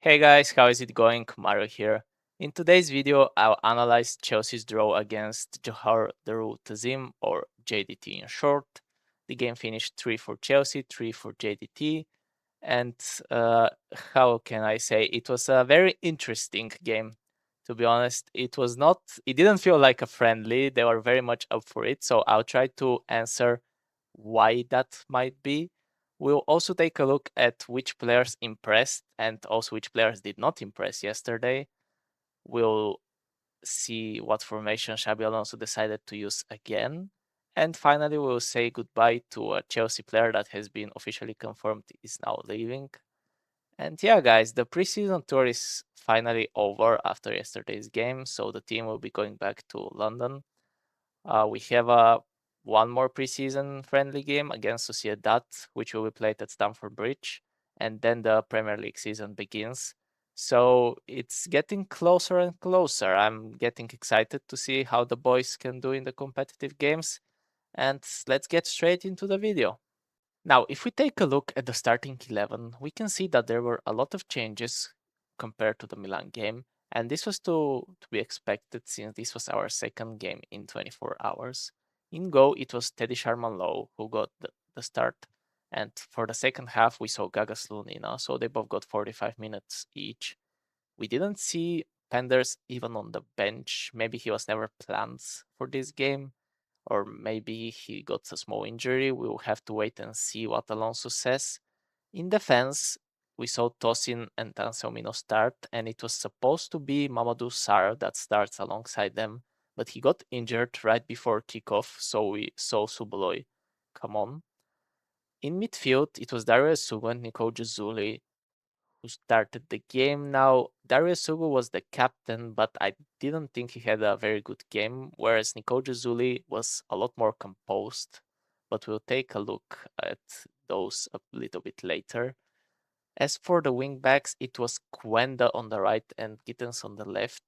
Hey guys, how is it going? Mario here. In today's video, I'll analyze Chelsea's draw against Johor Darul Ta'zim, or JDT in short. The game finished 3 for Chelsea, 3 for JDT, and uh, how can I say? It was a very interesting game. To be honest, it didn't feel like a friendly. They were very much up for it, so I'll try to answer why that might be. We'll also take a look at which players impressed and also which players did not impress yesterday. We'll see what formation Xabi Alonso decided to use again. And finally, we'll say goodbye to a Chelsea player that has been officially confirmed is now leaving. And yeah, guys, the preseason tour is finally over after yesterday's game, so the team will be going back to London. We have one more preseason friendly game against Sociedad, which will be played at Stamford Bridge, and then the Premier League season begins. So it's getting closer and closer. I'm getting excited to see how the boys can do in the competitive games. And let's get straight into the video. Now, if we take a look at the starting 11, we can see that there were a lot of changes compared to the Milan game, and this was to be expected since this was our second game in 24 hours. In goal, it was Teddy Sharman-Low who got the start, and for the second half, we saw Gagas Lunina, so they both got 45 minutes each. We didn't see Penders even on the bench. Maybe he was never planned for this game, or maybe he got a small injury. We will have to wait and see what Alonso says. In defense, we saw Tosin and Anselmino start, and it was supposed to be Mamadou Sarr that starts alongside them, but he got injured right before kickoff, so we saw Suboloy come on. In midfield, it was Darius Sugo and Nicole Giuzzuli who started the game. Now, Darius Sugo was the captain, but I didn't think he had a very good game, whereas Nicole Giuzzuli was a lot more composed. But we'll take a look at those a little bit later. As for the wingbacks, it was Quenda on the right and Gittens on the left.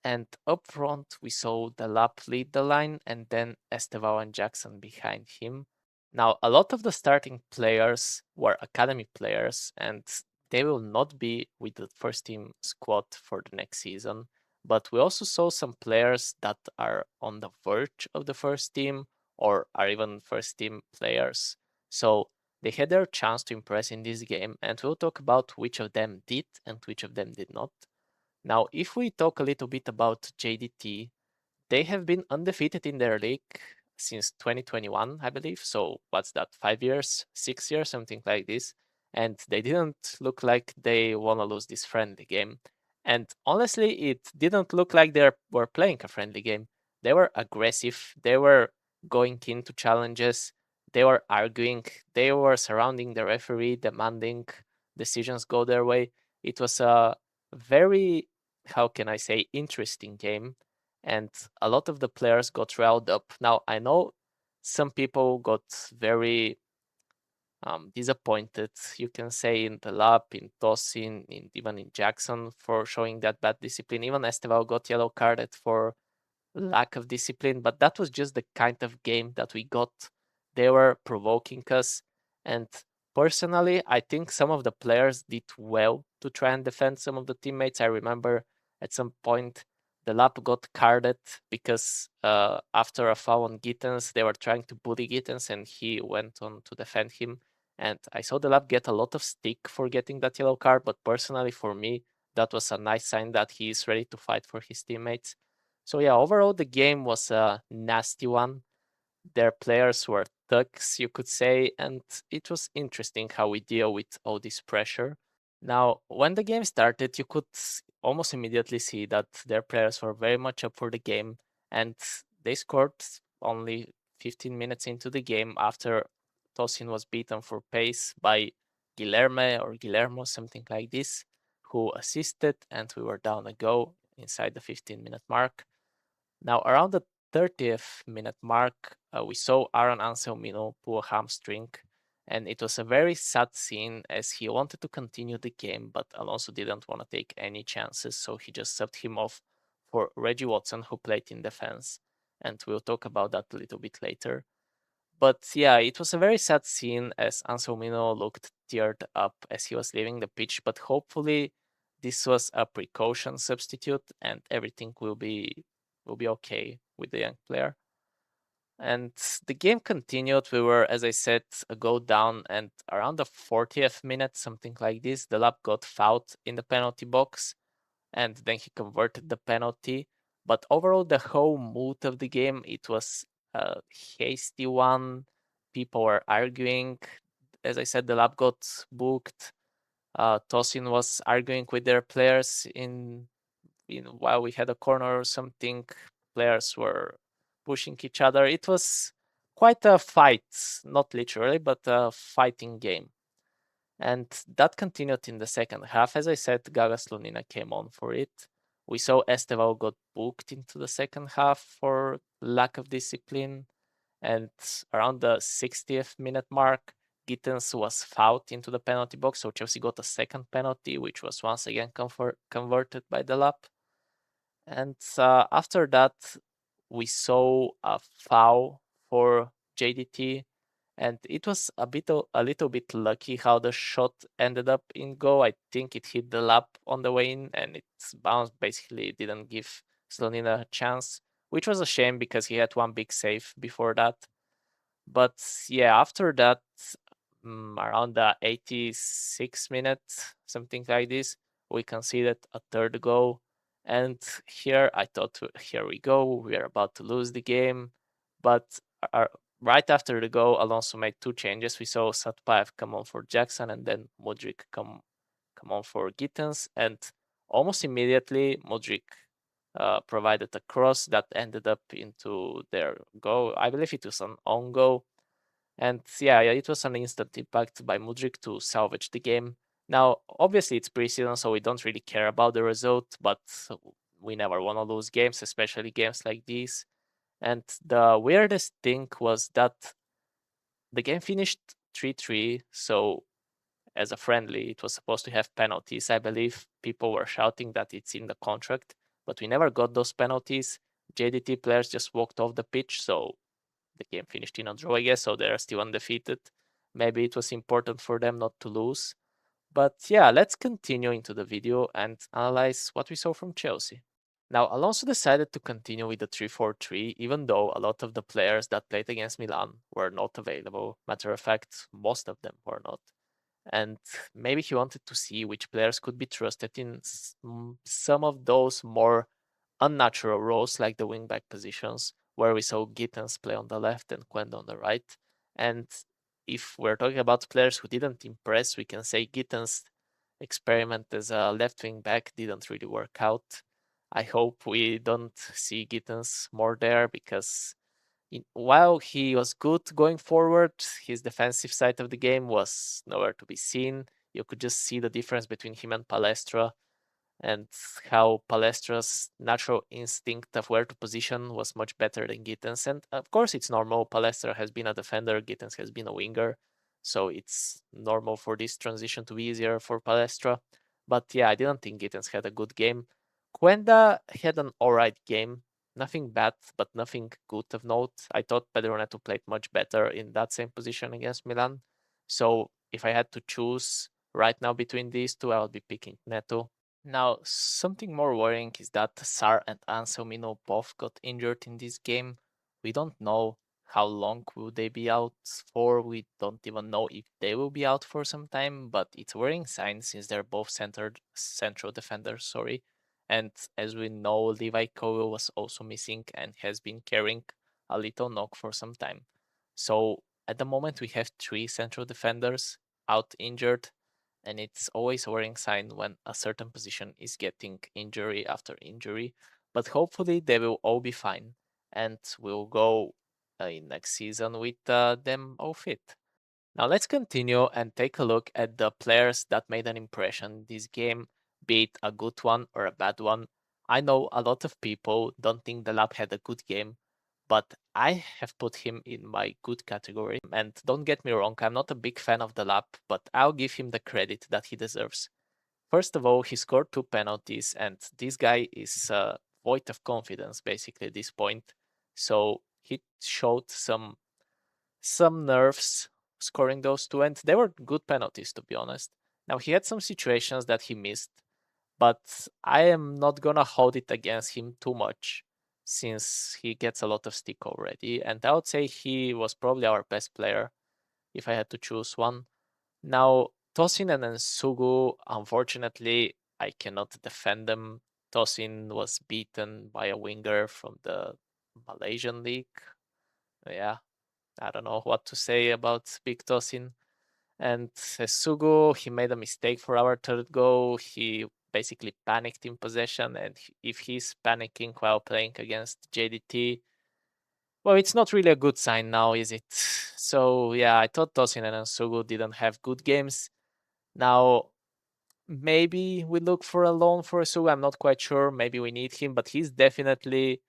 And up front, we saw Delap lead the line and then Estevao and Jackson behind him. Now, a lot of the starting players were academy players, and they will not be with the first team squad for the next season. But we also saw some players that are on the verge of the first team or are even first team players. So they had their chance to impress in this game, and we'll talk about which of them did and which of them did not. Now, if we talk a little bit about JDT, they have been undefeated in their league since 2021, I believe. So what's that? 5 years, 6 years, something like this. And they didn't look like they want to lose this friendly game. And honestly, it didn't look like they were playing a friendly game. They were aggressive. They were going into challenges. They were arguing. They were surrounding the referee, demanding decisions go their way. It was a very, how can I say, interesting game, and a lot of the players got riled up. Now, I know some people got very disappointed, you can say, in the lab, in Tosin, even in Jackson for showing that bad discipline. Even Estevao got yellow carded for lack of discipline, but that was just the kind of game that we got. They were provoking us, and personally, I think some of the players did well to try and defend some of the teammates. I remember at some point the lab got carded because after a foul on Gittens, they were trying to bully Gittens, and he went on to defend him. And I saw the lab get a lot of stick for getting that yellow card, but personally, for me, that was a nice sign that he is ready to fight for his teammates. So yeah, overall the game was a nasty one. Their players were thugs, you could say, and it was interesting how we deal with all this pressure. Now, when the game started, you could almost immediately see that their players were very much up for the game, and they scored only 15 minutes into the game after Tosin was beaten for pace by Guilherme or Guillermo, something like this, who assisted, and we were down a goal inside the 15-minute mark. Now, around the 30th minute mark, we saw Aaron Anselmino pull a hamstring, and it was a very sad scene as he wanted to continue the game, but Alonso didn't want to take any chances, so he just subbed him off for Reggie Watson, who played in defense, and we'll talk about that a little bit later. But yeah, it was a very sad scene as Anselmino looked teared up as he was leaving the pitch, but hopefully this was a precaution substitute and everything will be okay with the young player. And the game continued. We were, as I said, a goal down, and around the 40th minute, something like this, the lab got fouled in the penalty box, and then he converted the penalty. But overall, the whole mood of the game, it was a hasty one. People were arguing. As I said, the lab got booked. Tosin was arguing with their players while we had a corner or something. Players were pushing each other. It was quite a fight, not literally, but a fighting game. And that continued in the second half. As I said, Gaga Slonina came on for it. We saw Esteval got booked into the second half for lack of discipline. And around the 60th minute mark, Gittens was fouled into the penalty box. So Chelsea got a second penalty, which was once again converted by the lap. And after that, we saw a foul for JDT, and it was a little bit lucky how the shot ended up in goal. I think it hit the lap on the way in, and it bounced. Basically, didn't give Slonina a chance, which was a shame because he had one big save before that. But yeah, after that, around the 86th minute, something like this, we conceded a third goal. And here I thought, here we go, we are about to lose the game. But uh, right after the goal, Alonso made two changes. We saw Satpaev come on for Jackson and then Mudryk come on for Gittens. And almost immediately, Mudryk provided a cross that ended up into their goal. I believe it was an own goal. And yeah, it was an instant impact by Mudryk to salvage the game. Now, obviously, it's preseason, so we don't really care about the result, but we never want to lose games, especially games like these. And the weirdest thing was that the game finished 3-3, so as a friendly, it was supposed to have penalties. I believe people were shouting that it's in the contract, but we never got those penalties. JDT players just walked off the pitch, so the game finished in a draw, I guess, so they're still undefeated. Maybe it was important for them not to lose. But yeah, let's continue into the video and analyze what we saw from Chelsea. Now, Alonso decided to continue with the 3-4-3, even though a lot of the players that played against Milan were not available. Matter of fact, most of them were not. And maybe he wanted to see which players could be trusted in some of those more unnatural roles, like the wingback positions, where we saw Gittens play on the left and Quenda on the right. And if we're talking about players who didn't impress, we can say Gittens' experiment as a left wing back didn't really work out. I hope we don't see Gittens more there because while he was good going forward, his defensive side of the game was nowhere to be seen. You could just see the difference between him and Palestra and how Palestra's natural instinct of where to position was much better than Gittens. And of course, it's normal. Palestra has been a defender, Gittens has been a winger. So it's normal for this transition to be easier for Palestra. But yeah, I didn't think Gittens had a good game. Quenda had an alright game. Nothing bad, but nothing good of note. I thought Pedro Neto played much better in that same position against Milan. So if I had to choose right now between these two, I would be picking Neto. Now, something more worrying is that Sar and Anselmino both got injured in this game. We don't know how long will they be out for. We don't even know if they will be out for some time, but it's worrying sign since they're both central defenders, sorry. And as we know, Levi Cowell was also missing and has been carrying a little knock for some time. So at the moment we have three central defenders out injured, and it's always a worrying sign when a certain position is getting injury after injury. But hopefully they will all be fine, and we'll go in next season with them all fit. Now let's continue and take a look at the players that made an impression this game, be it a good one or a bad one. I know a lot of people don't think the lab had a good game, but I have put him in my good category. And don't get me wrong, I'm not a big fan of the lab, but I'll give him the credit that he deserves. First of all, he scored two penalties, and this guy is void of confidence basically at this point. So he showed some nerves scoring those two, and they were good penalties, to be honest. Now, he had some situations that he missed, but I am not gonna hold it against him too much since he gets a lot of stick already. And I would say he was probably our best player if I had to choose one. Now, Tosin and Nsugu, unfortunately, I cannot defend them. Tosin was beaten by a winger from the Malaysian league. Yeah, I don't know what to say about Big Tosin. And Sugo, he made a mistake for our third goal. He basically panicked in possession, and if he's panicking while playing against JDT, well, it's not really a good sign now, is it? So yeah, I thought Tosin and Sugo didn't have good games. Now maybe we look for a loan for Sugo. I'm not quite sure. Maybe we need him, but he's definitely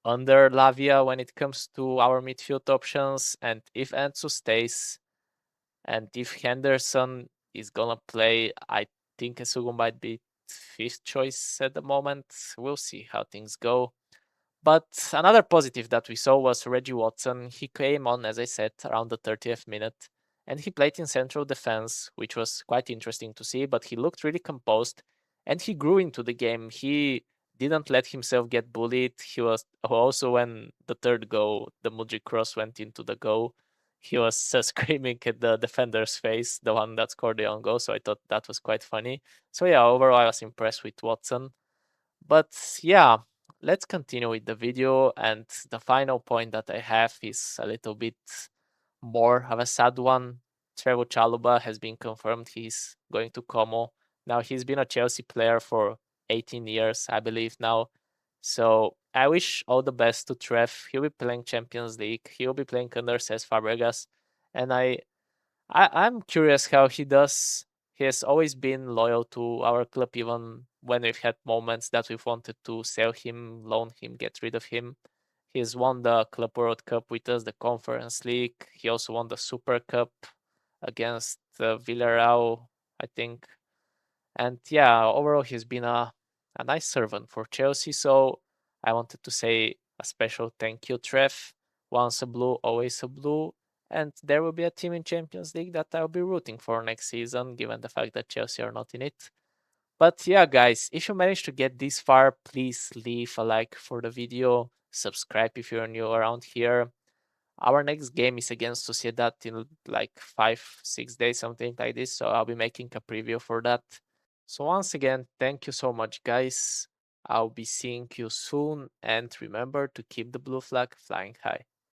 under Lavia when it comes to our midfield options. And if Ansu stays, and if Henderson is gonna play, I think Esugu might be fifth choice at the moment. We'll see how things go. But another positive that we saw was Reggie Watson. He came on, as I said, around the 30th minute, and he played in central defense, which was quite interesting to see. But he looked really composed, and he grew into the game. He didn't let himself get bullied. He was also, when the third goal, the Mudryk cross went into the goal, he was screaming at the defender's face, the one that scored the own goal. So I thought that was quite funny. So yeah, overall I was impressed with Watson. But yeah, let's continue with the video. And the final point that I have is a little bit more of a sad one. Trevoh Chalobah has been confirmed he's going to Como. Now, he's been a Chelsea player for 18 years, I believe now. So I wish all the best to Trev. He'll be playing Champions League. He'll be playing under Cesc Fabregas. And I'm curious how he does. He has always been loyal to our club, even when we've had moments that we've wanted to sell him, loan him, get rid of him. He's won the Club World Cup with us, the Conference League. He also won the Super Cup against Villarreal, I think. And yeah, overall, he's been a nice servant for Chelsea. So I wanted to say a special thank you, Trev. Once a blue, always a blue. And there will be a team in Champions League that I'll be rooting for next season, given the fact that Chelsea are not in it. But yeah, guys, if you managed to get this far, please leave a like for the video. Subscribe if you're new around here. Our next game is against Sociedad in like 5, 6 days, something like this. So I'll be making a preview for that. So once again, thank you so much, guys. I'll be seeing you soon. And remember to keep the blue flag flying high.